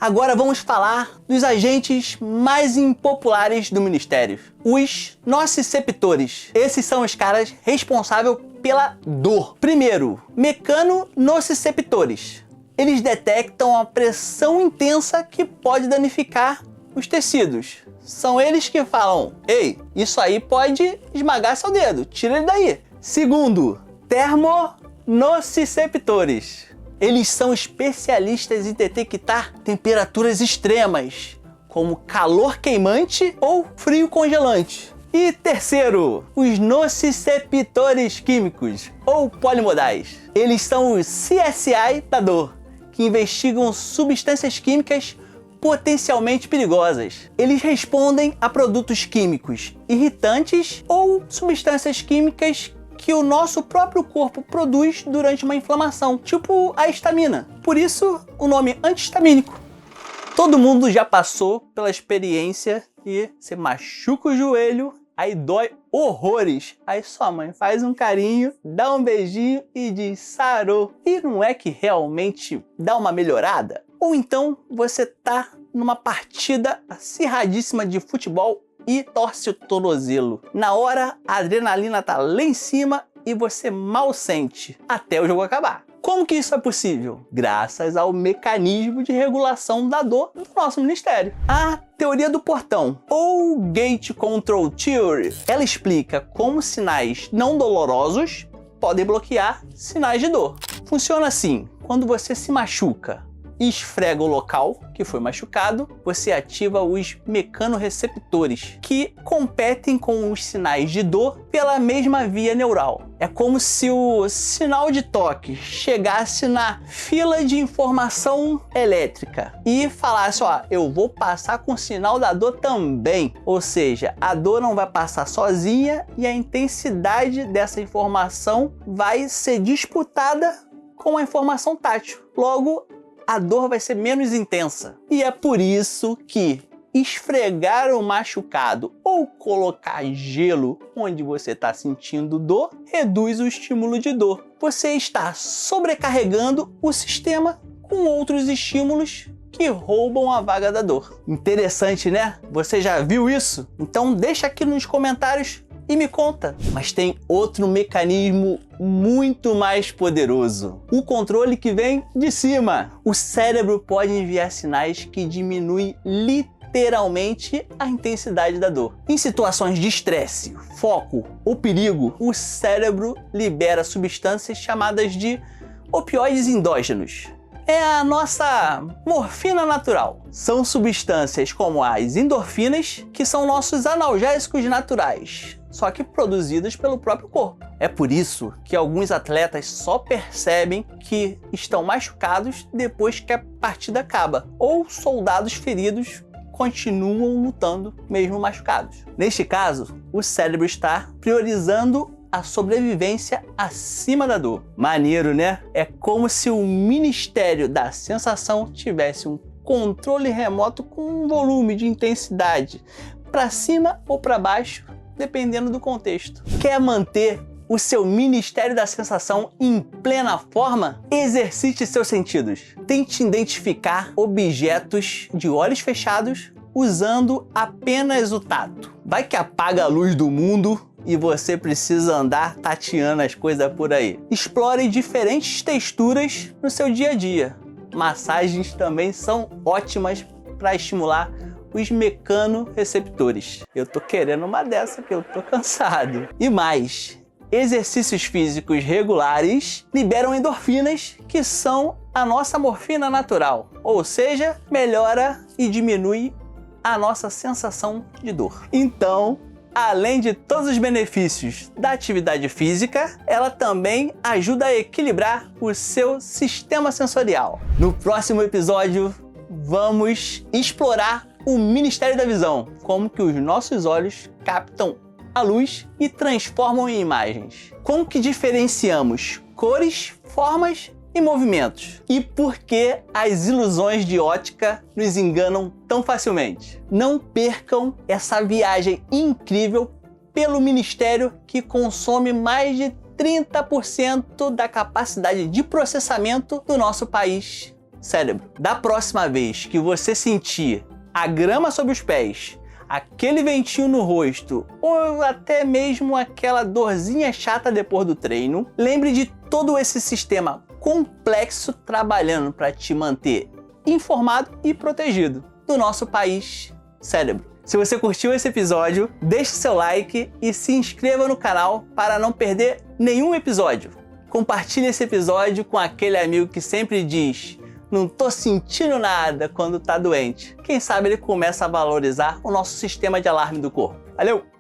Agora vamos falar dos agentes mais impopulares do Ministério. Os nociceptores. Esses são os caras responsáveis pela dor. Primeiro, mecanonociceptores. Eles detectam a pressão intensa que pode danificar os tecidos. São eles que falam: ei, isso aí pode esmagar seu dedo, tira ele daí. Segundo, termonociceptores. Eles são especialistas em detectar temperaturas extremas, como calor queimante ou frio congelante. E terceiro, os nociceptores químicos ou polimodais. Eles são os CSI da dor, que investigam substâncias químicas potencialmente perigosas. Eles respondem a produtos químicos irritantes ou substâncias químicas que o nosso próprio corpo produz durante uma inflamação, tipo a histamina. Por isso, o nome antihistamínico. Todo mundo já passou pela experiência e você machuca o joelho, aí dói horrores. Aí sua mãe faz um carinho, dá um beijinho e diz sarou. E não é que realmente dá uma melhorada? Ou então você tá numa partida acirradíssima de futebol e torce o tornozelo. Na hora, a adrenalina tá lá em cima e você mal sente até o jogo acabar. Como que isso é possível? Graças ao mecanismo de regulação da dor do nosso ministério. A teoria do portão, ou Gate Control Theory, ela explica como sinais não dolorosos podem bloquear sinais de dor. Funciona assim: quando você se machuca e esfrega o local que foi machucado, você ativa os mecanorreceptores, que competem com os sinais de dor pela mesma via neural. É como se o sinal de toque chegasse na fila de informação elétrica e falasse: ó, eu vou passar com o sinal da dor também. Ou seja, a dor não vai passar sozinha e a intensidade dessa informação vai ser disputada com a informação tátil. Logo, a dor vai ser menos intensa. E é por isso que esfregar o machucado ou colocar gelo onde você está sentindo dor reduz o estímulo de dor. Você está sobrecarregando o sistema com outros estímulos que roubam a vaga da dor. Interessante, né? Você já viu isso? Então deixa aqui nos comentários e me conta. Mas tem outro mecanismo muito mais poderoso. O controle que vem de cima. O cérebro pode enviar sinais que diminuem literalmente a intensidade da dor. Em situações de estresse, foco ou perigo, o cérebro libera substâncias chamadas de opioides endógenos. É a nossa morfina natural. São substâncias como as endorfinas, que são nossos analgésicos naturais, só que produzidas pelo próprio corpo. É por isso que alguns atletas só percebem que estão machucados depois que a partida acaba, ou soldados feridos continuam lutando mesmo machucados. Neste caso, o cérebro está priorizando a sobrevivência acima da dor. Maneiro, né? É como se o Ministério da Sensação tivesse um controle remoto com um volume de intensidade para cima ou para baixo, dependendo do contexto. Quer manter o seu Ministério da Sensação em plena forma? Exercite seus sentidos. Tente identificar objetos de olhos fechados usando apenas o tato. Vai que apaga a luz do mundo e você precisa andar tateando as coisas por aí. Explore diferentes texturas no seu dia a dia. Massagens também são ótimas para estimular os mecanorreceptores. Eu tô querendo uma dessa que eu tô cansado. E mais, exercícios físicos regulares liberam endorfinas, que são a nossa morfina natural. Ou seja, melhora e diminui a nossa sensação de dor. Então, além de todos os benefícios da atividade física, ela também ajuda a equilibrar o seu sistema sensorial. No próximo episódio, vamos explorar o Ministério da Visão, como que os nossos olhos captam a luz e transformam em imagens. Como que diferenciamos cores, formas e movimentos? E por que as ilusões de ótica nos enganam tão facilmente? Não percam essa viagem incrível pelo Ministério, que consome mais de 30% da capacidade de processamento do nosso país cérebro. Da próxima vez que você sentir a grama sob os pés, aquele ventinho no rosto ou até mesmo aquela dorzinha chata depois do treino, lembre de todo esse sistema complexo trabalhando para te manter informado e protegido do nosso país cérebro. Se você curtiu esse episódio, deixe seu like e se inscreva no canal para não perder nenhum episódio. Compartilhe esse episódio com aquele amigo que sempre diz: não tô sentindo nada quando tá doente. Quem sabe ele começa a valorizar o nosso sistema de alarme do corpo. Valeu!